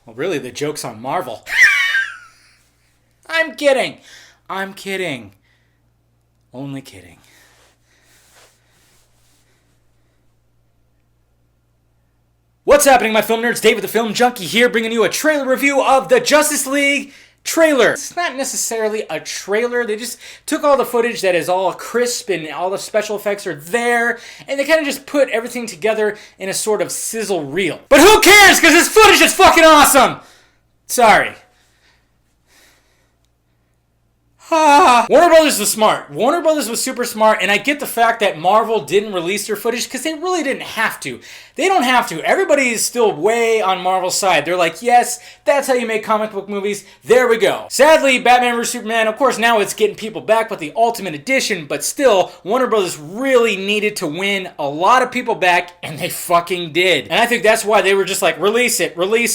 Well, really, the joke's on Marvel. I'm kidding. I'm kidding. Only kidding. What's happening, my film nerds? David the Film Junkie here, bringing you a trailer review of the Justice League trailer. It's not necessarily a trailer. They just took all the footage that is all crisp and all the special effects are there, and they kind of just put everything together in a sort of sizzle reel. But who cares, because this footage is fucking awesome! Sorry. Warner Brothers was smart. Warner Brothers was super smart, and I get the fact that Marvel didn't release their footage because they really didn't have to. They don't have to. Everybody is still way on Marvel's side. They're like, yes, that's how you make comic book movies. There we go. Sadly, Batman vs. Superman, of course, now it's getting people back with the Ultimate Edition, but still, Warner Brothers really needed to win a lot of people back, and they fucking did. And I think that's why they were just like, release it, release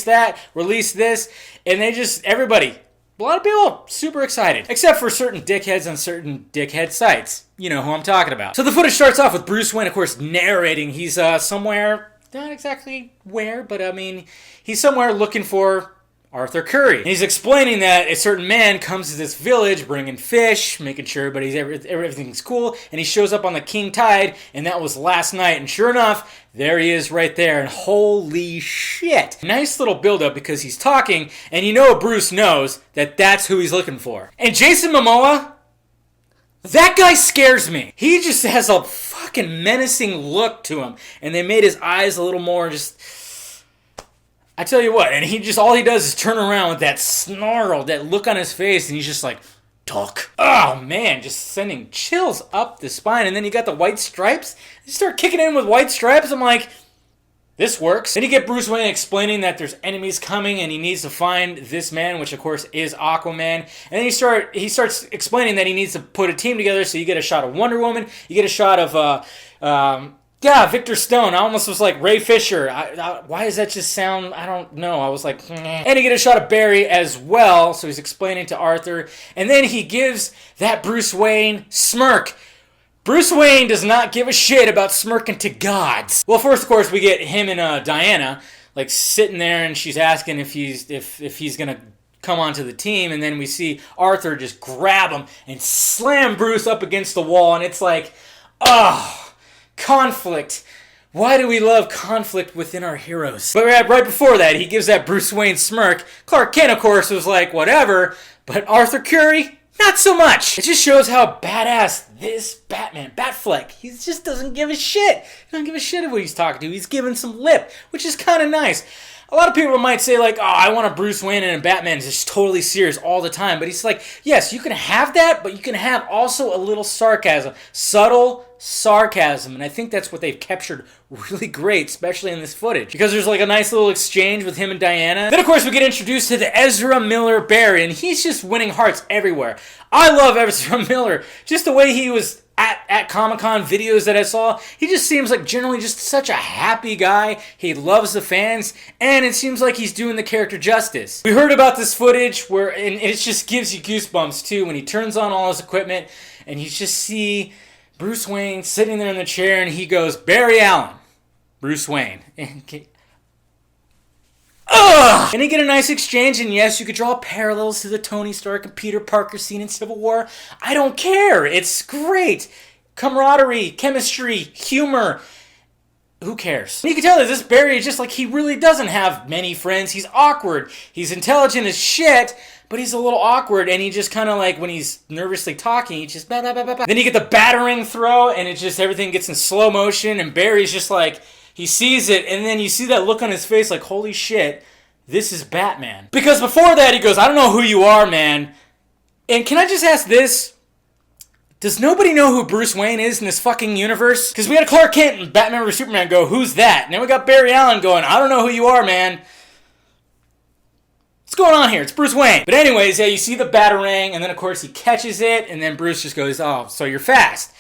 that, release this, and they just, everybody, a lot of people super excited, except for certain dickheads on certain dickhead sites. You know who I'm talking about. So the footage starts off with Bruce Wayne, of course, narrating. He's somewhere, not exactly where, but I mean, he's somewhere looking for Arthur Curry. And he's explaining that a certain man comes to this village bringing fish, making sure everything's cool, and he shows up on the King Tide, and that was last night. And sure enough, there he is right there, and holy shit. Nice little build-up because he's talking, and you know Bruce knows that that's who he's looking for. And Jason Momoa, that guy scares me. He just has a fucking menacing look to him, and they made his eyes a little more just... I tell you what, and all he does is turn around with that snarl, that look on his face, and he's just like, talk. Oh man, just sending chills up the spine. And then you got the white stripes. You start kicking in with white stripes. I'm like, this works. Then you get Bruce Wayne explaining that there's enemies coming and he needs to find this man, which of course is Aquaman. And then he starts explaining that he needs to put a team together. So you get a shot of Wonder Woman. You get a shot of Victor Stone. I almost was like Ray Fisher. Why does that just sound, I don't know. I was like, And you get a shot of Barry as well. So he's explaining to Arthur. And then he gives that Bruce Wayne smirk. Bruce Wayne does not give a shit about smirking to gods. Well, first, of course, we get him and Diana, like, sitting there, and she's asking if he's gonna come onto the team, and then we see Arthur just grab him and slam Bruce up against the wall, and it's like, conflict. Why do we love conflict within our heroes? But right before that, he gives that Bruce Wayne smirk. Clark Kent, of course, was like, whatever. But Arthur Curry, not so much. It just shows how badass this Batman, Batfleck, he just doesn't give a shit. He doesn't give a shit of who he's talking to. He's giving some lip, which is kind of nice. A lot of people might say, like, I want a Bruce Wayne and a Batman is just totally serious all the time. But he's like, yes, you can have that, but you can have also a little sarcasm. Subtle sarcasm. And I think that's what they've captured really great, especially in this footage. Because there's like a nice little exchange with him and Diana. Then, of course, we get introduced to the Ezra Miller Barry, and he's just winning hearts everywhere. I love Ezra Miller. Just the way he was at Comic-Con videos that I saw, he just seems like generally just such a happy guy. He loves the fans, and it seems like he's doing the character justice. We heard about this footage and it just gives you goosebumps too when he turns on all his equipment and you just see Bruce Wayne sitting there in the chair and he goes, Barry Allen, Bruce Wayne. And you get a nice exchange, and yes, you could draw parallels to the Tony Stark and Peter Parker scene in Civil War. I don't care. It's great. Camaraderie, chemistry, humor. Who cares? And you can tell that this Barry is just like, he really doesn't have many friends. He's awkward. He's intelligent as shit, but he's a little awkward, and he just kind of like, when he's nervously talking, he just Then you get the battering throw, and it just, everything gets in slow motion, and Barry's just like, he sees it, and then you see that look on his face like, holy shit, this is Batman. Because before that, he goes, I don't know who you are, man. And can I just ask this? Does nobody know who Bruce Wayne is in this fucking universe? Because we had Clark Kent and Batman vs. Superman go, who's that? And then we got Barry Allen going, I don't know who you are, man. What's going on here? It's Bruce Wayne. But anyways, yeah, you see the Batarang, and then of course he catches it, and then Bruce just goes, oh, so you're fast.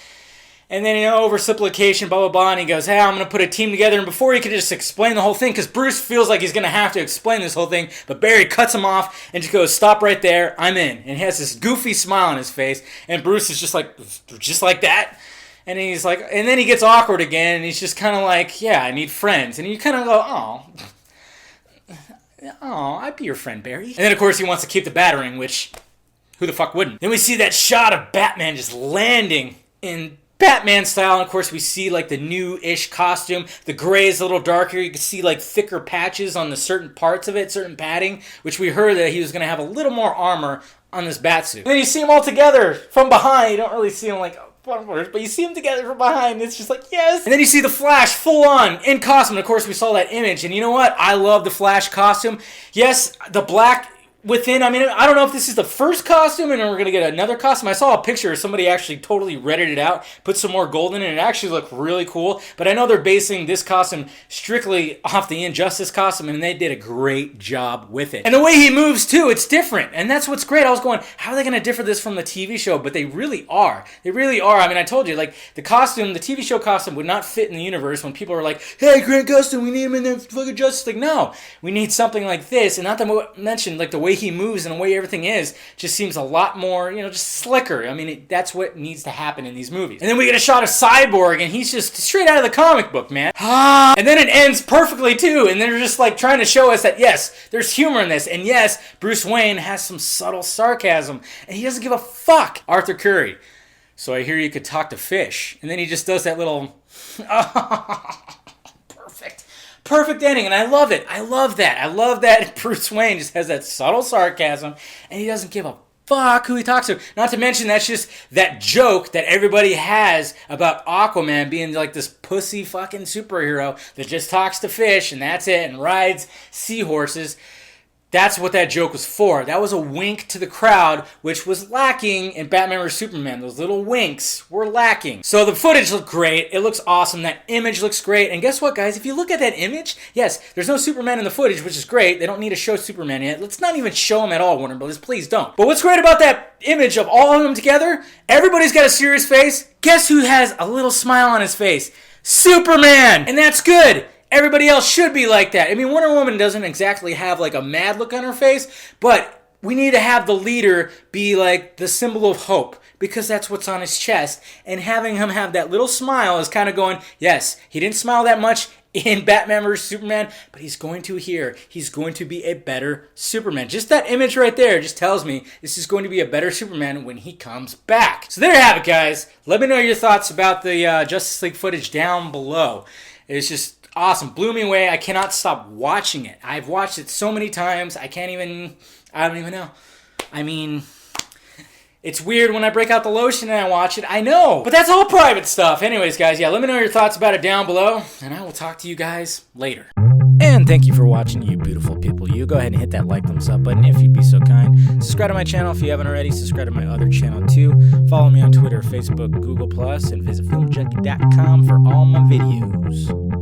And then, oversimplification, blah, blah, blah, and he goes, hey, I'm going to put a team together. And before he could just explain the whole thing, because Bruce feels like he's going to have to explain this whole thing, but Barry cuts him off and just goes, stop right there, I'm in. And he has this goofy smile on his face, and Bruce is just like that? And he's like, and then he gets awkward again, and he's just kind of like, yeah, I need friends. And you kind of go, oh, I'd be your friend, Barry. And then, of course, he wants to keep the Batarang, which, who the fuck wouldn't? Then we see that shot of Batman just landing in Batman style, and of course we see like the new-ish costume. The gray is a little darker. You can see like thicker patches on the certain parts of it, certain padding, which we heard that he was going to have a little more armor on this Batsuit. And then you see them all together from behind. You don't really see them like but you see them together from behind. It's just like, yes. And then you see the Flash full on in costume. And of course we saw that image, and you know what? I love the Flash costume. Yes, the black within, I don't know if this is the first costume and then we're going to get another costume. I saw a picture of somebody actually totally redded it out, put some more gold in it, and it actually looked really cool. But I know they're basing this costume strictly off the Injustice costume, and they did a great job with it. And the way he moves too, it's different. And that's what's great. I was going, how are they going to differ this from the TV show? But they really are. They really are. I told you, like, the costume, the TV show costume would not fit in the universe when people were like, hey, Grant Gustin, we need him in the fucking Justice League. No, we need something like this. And not to mention, like, the way he moves and the way everything is just seems a lot more, just slicker. That's what needs to happen in these movies. And then we get a shot of Cyborg, and he's just straight out of the comic book, man. And then it ends perfectly, too. And they're just, like, trying to show us that, yes, there's humor in this. And, yes, Bruce Wayne has some subtle sarcasm, and he doesn't give a fuck. Arthur Curry. So I hear you could talk to fish. And then he just does that little... Perfect ending, and I love it. I love that. I love that Bruce Wayne just has that subtle sarcasm, and he doesn't give a fuck who he talks to. Not to mention, that's just that joke that everybody has about Aquaman being like this pussy fucking superhero that just talks to fish, and that's it, and rides seahorses. That's what that joke was for. That was a wink to the crowd, which was lacking in Batman vs. Superman. Those little winks were lacking. So the footage looked great. It looks awesome. That image looks great. And guess what, guys? If you look at that image, yes, there's no Superman in the footage, which is great. They don't need to show Superman yet. Let's not even show him at all, Warner Brothers. Please don't. But what's great about that image of all of them together, everybody's got a serious face. Guess who has a little smile on his face? Superman! And that's good. Everybody else should be like that. Wonder Woman doesn't exactly have like a mad look on her face, but we need to have the leader be like the symbol of hope, because that's what's on his chest. And having him have that little smile is kind of going, yes, he didn't smile that much in Batman vs. Superman, but he's going to here. He's going to be a better Superman. Just that image right there just tells me this is going to be a better Superman when he comes back. So there you have it, guys. Let me know your thoughts about the Justice League footage down below. It's just awesome. Blew me away. I cannot stop watching it. I've watched it so many times. I don't even know. It's weird when I break out the lotion and I watch it. I know. But that's all private stuff. Anyways, guys, let me know your thoughts about it down below, and I will talk to you guys later. And thank you for watching, you beautiful people. You go ahead and hit that like, thumbs up button if you'd be so kind. Subscribe to my channel if you haven't already. Subscribe to my other channel too. Follow me on Twitter, Facebook, Google+, and visit filmjunkie.com for all my videos.